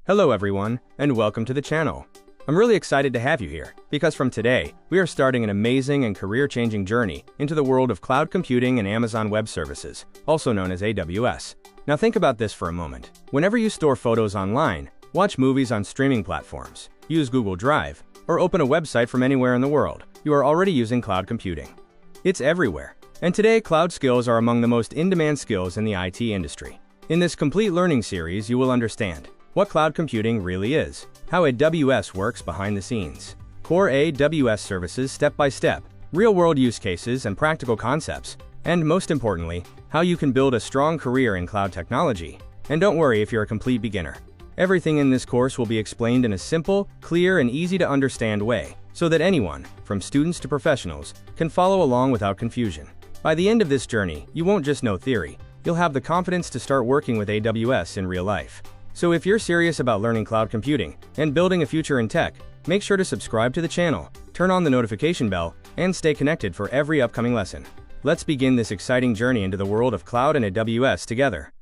Hello everyone, and welcome to the channel. I'm really excited to have you here, because from today, we are starting an amazing and career-changing journey into the world of cloud computing and Amazon Web Services, also known as AWS. Now think about this for a moment. Whenever you store photos online, watch movies on streaming platforms, use Google Drive, or open a website from anywhere in the world, you are already using cloud computing. It's everywhere. And today, cloud skills are among the most in-demand skills in the IT industry. In this complete learning series, you will understand what cloud computing really is, how AWS works behind the scenes, core AWS services step by step, real-world use cases and practical concepts, and most importantly, how you can build a strong career in cloud technology. And don't worry if you're a complete beginner. Everything in this course will be explained in a simple, clear, and easy-to-understand way, so that anyone, from students to professionals, can follow along without confusion. By the end of this journey, you won't just know theory, you'll have the confidence to start working with AWS in real life. So if you're serious about learning cloud computing and building a future in tech, make sure to subscribe to the channel, turn on the notification bell, and stay connected for every upcoming lesson. Let's begin this exciting journey into the world of cloud and AWS together.